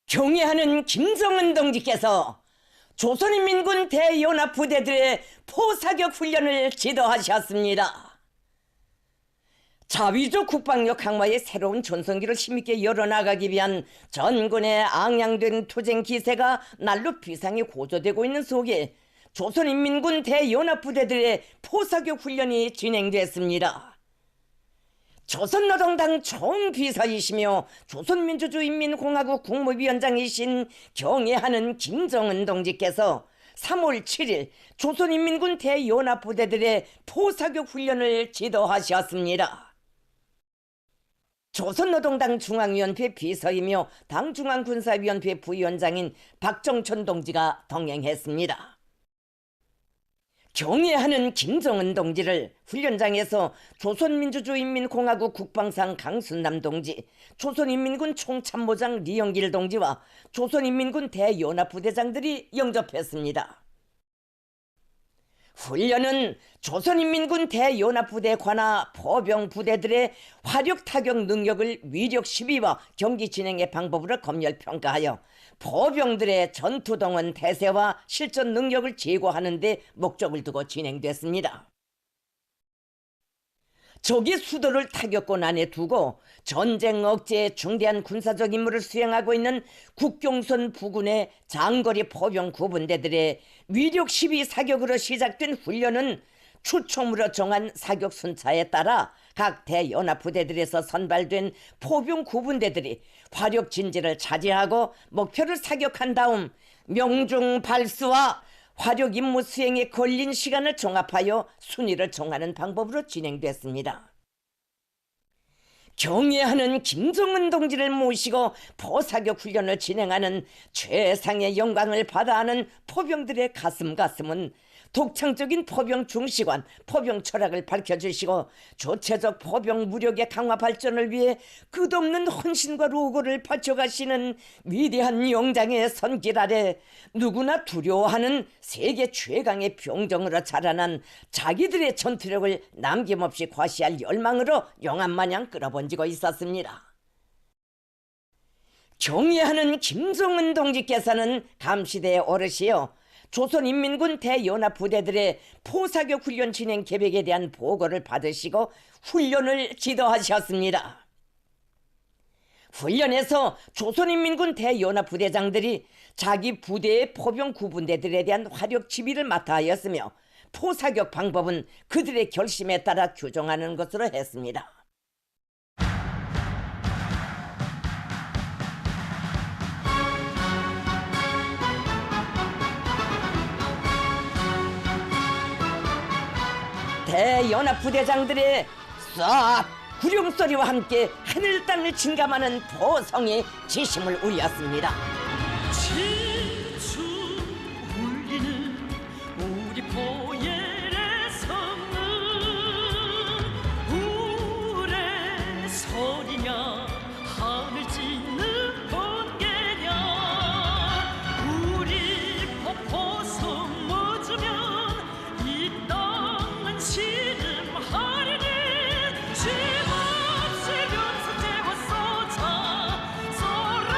경애하는 김정은 동지께서 조선인민군 대연합부대들의 포사격 훈련을 지도하셨습니다. 자위적 국방력 강화의 새로운 전성기를 힘있게 열어나가기 위한 전군의 앙양된 투쟁 기세가 날로 비상에 고조되고 있는 속에 조선인민군 대연합부대들의 포사격 훈련이 진행됐습니다. 조선노동당 총비서이시며 조선민주주의인민공화국 국무위원장이신 경애하는 김정은 동지께서 3월 7일 조선인민군 대연합부대들의 포사격 훈련을 지도하셨습니다. 조선노동당 중앙위원회 비서이며 당중앙군사위원회 부위원장인 박정천 동지가 동행했습니다. 경애하는 김정은 동지를 훈련장에서 조선민주주의인민공화국 국방상 강순남 동지, 조선인민군 총참모장 리영길 동지와 조선인민군 대연합부대장들이 영접했습니다. 훈련은 조선인민군 대연합부대 관하 포병부대들의 화력 타격 능력을 위력 시비와 경기 진행의 방법으로 검열평가하여 포병들의 전투동원 태세와 실전 능력을 제고하는 데 목적을 두고 진행됐습니다. 적의 수도를 타격권 안에 두고 전쟁 억제에 중대한 군사적 임무를 수행하고 있는 국경선 부근의 장거리 포병 구분대들의 위력 시비 사격으로 시작된 훈련은 추총으로 정한 사격 순차에 따라 각 대연합부대들에서 선발된 포병 구분대들이 화력 진지를 차지하고 목표를 사격한 다음 명중 발수와 화력 임무 수행에 걸린 시간을 종합하여 순위를 정하는 방법으로 진행됐습니다. 경애하는 김정은 동지를 모시고 포사격 훈련을 진행하는 최상의 영광을 받아하는 포병들의 가슴은 독창적인 포병 중시관, 포병 철학을 밝혀주시고 조체적 포병 무력의 강화 발전을 위해 끝없는 헌신과 로고를 바쳐가시는 위대한 용장의 선길 아래 누구나 두려워하는 세계 최강의 병정으로 자라난 자기들의 전투력을 남김없이 과시할 열망으로 용암마냥 끌어번지고 있었습니다. 경애하는 김정은 동지께서는 감시대 어르시여 조선인민군 대연합부대들의 포사격 훈련 진행 계획에 대한 보고를 받으시고 훈련을 지도하셨습니다. 훈련에서 조선인민군 대연합부대장들이 자기 부대의 포병 구분대들에 대한 화력 지휘를 맡아 하였으며 포사격 방법은 그들의 결심에 따라 규정하는 것으로 했습니다. 대연합부대장들의 쏴 구룡소리와 함께 하늘 땅을 진감하는 포성의 지심을 울렸습니다. 진주 울리는 우리 포예의 성은 우레 소리냐 하늘 찢는 번개냐 우리 포포성 멎으면 이 땅은 시름하리니 힘없이 병수 떼고 쏘자 쏘라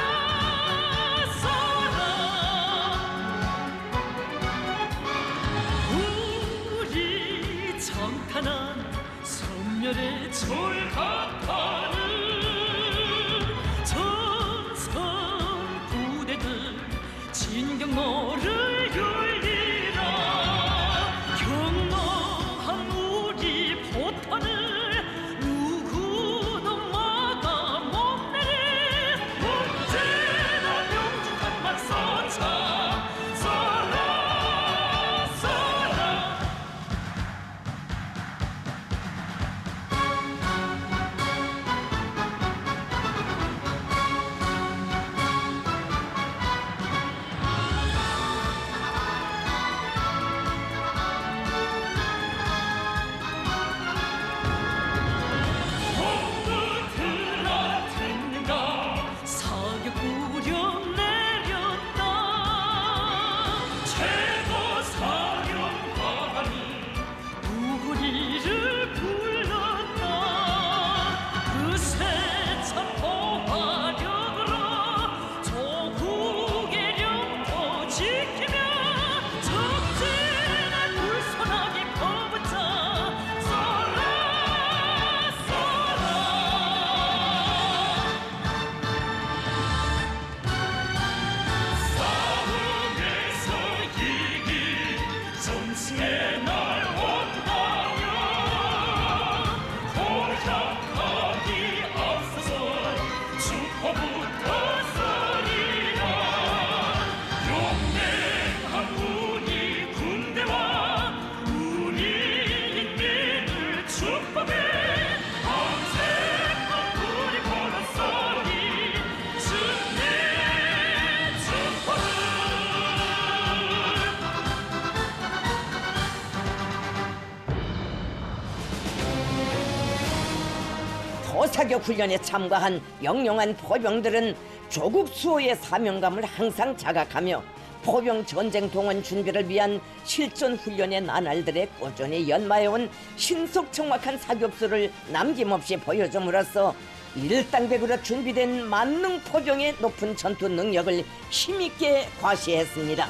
소사격 훈련에 참가한 영영한 포병들은 조국 수호의 사명감을 항상 자각하며 포병 전쟁 동원 준비를 위한 실전 훈련의 나날들에 꾸준히 연마해온 신속 정확한 사격수를 남김없이 보여줌으로써 일당백으로 준비된 만능 포병의 높은 전투 능력을 힘있게 과시했습니다.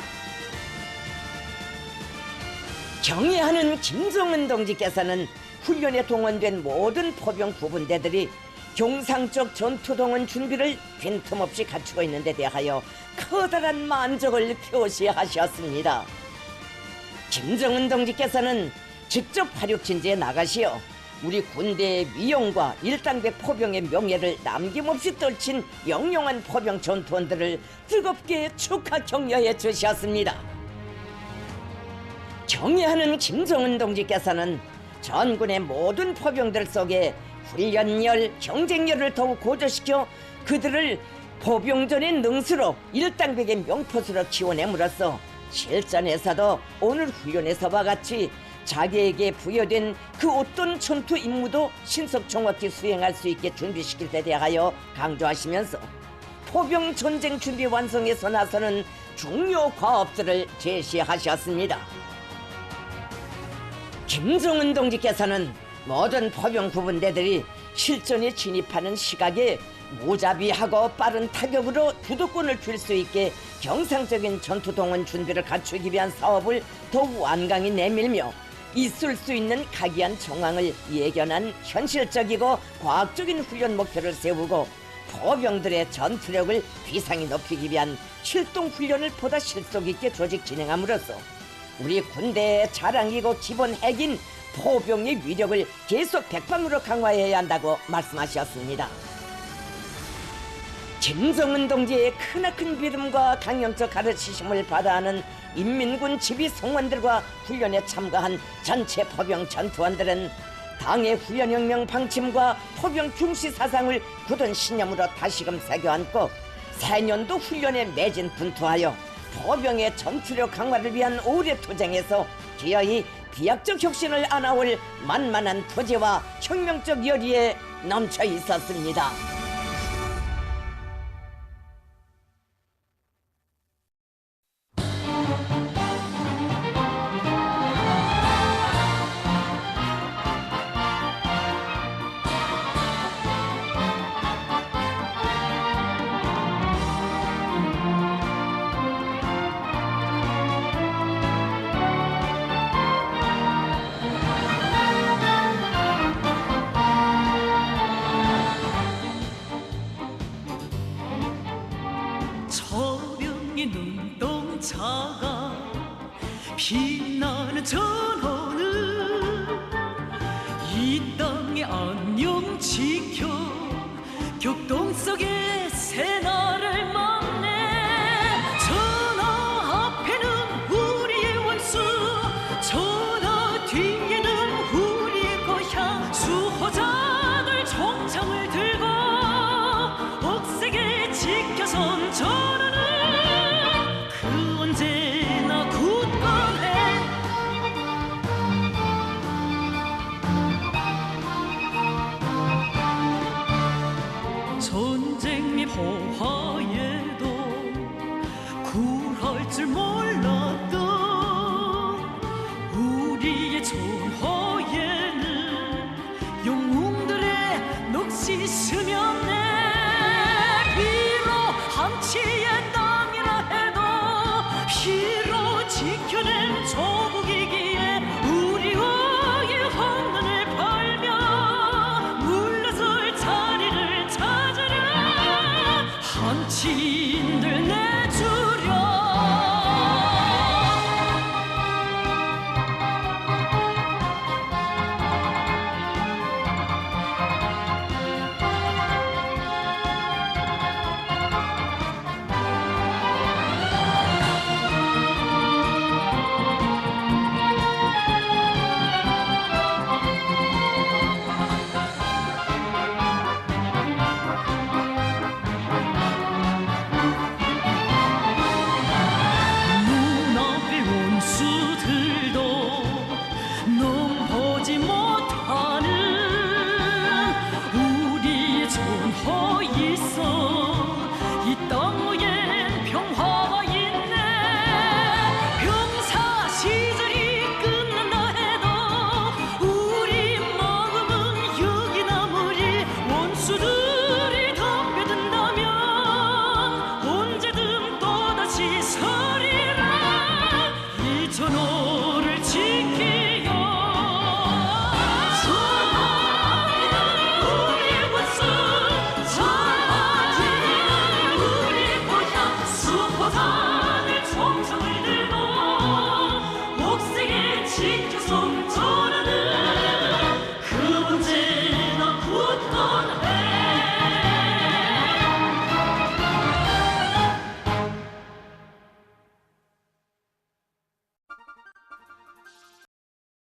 경애하는 김정은 동지께서는 훈련에 동원된 모든 포병 구분대들이 경상적 전투동원 준비를 빈틈없이 갖추고 있는 데 대하여 커다란 만족을 표시하셨습니다. 김정은 동지께서는 직접 화력진지에 나가시어 우리 군대의 위용과 일당백 포병의 명예를 남김없이 떨친 영영한 포병 전투원들을 뜨겁게 축하 격려해 주셨습니다. 경애하는 김정은 동지께서는 전군의 모든 포병들 속에 훈련열, 경쟁열을 더욱 고조시켜 그들을 포병전의 능수로 일당백의 명포수로 키워냄으로써 실전에서도 오늘 훈련에서와 같이 자기에게 부여된 그 어떤 전투 임무도 신속 정확히 수행할 수 있게 준비시킬 데 대하여 강조하시면서 포병 전쟁 준비 완성에서 나서는 중요 과업들을 제시하셨습니다. 김정은 동지께서는 모든 포병 구분대들이 실전에 진입하는 시각에 무자비하고 빠른 타격으로 주도권을 줄 수 있게 경상적인 전투동원 준비를 갖추기 위한 사업을 더욱 완강히 내밀며 있을 수 있는 각이한 정황을 예견한 현실적이고 과학적인 훈련 목표를 세우고 포병들의 전투력을 비상히 높이기 위한 실동훈련을 보다 실속 있게 조직 진행함으로써 우리 군대의 자랑이고 기본 핵인 포병의 위력을 계속 백방으로 강화해야 한다고 말씀하셨습니다. 김정은 동지의 크나큰 믿음과 강령적 가르치심을 받아하는 인민군 지휘 성원들과 훈련에 참가한 전체 포병 전투원들은 당의 훈련혁명 방침과 포병 중시 사상을 굳은 신념으로 다시금 새겨안고 새년도 훈련에 매진 분투하여 포병의 전투력 강화를 위한 오래 투쟁에서 기어이 비약적 혁신을 안아올 만만한 토지와 혁명적 열의에 넘쳐 있었습니다. 저병의 눈동자가 빛나는 전호는 이 땅의 안녕 지켜 격동 속에 새날을 막네. 전하 앞에는 우리의 원수, 전하 뒤에는 우리의 고향. 수호자들 총창을 들고 억세게 지켜선 전하는 그 언제나 굳건해. 전쟁 및 호화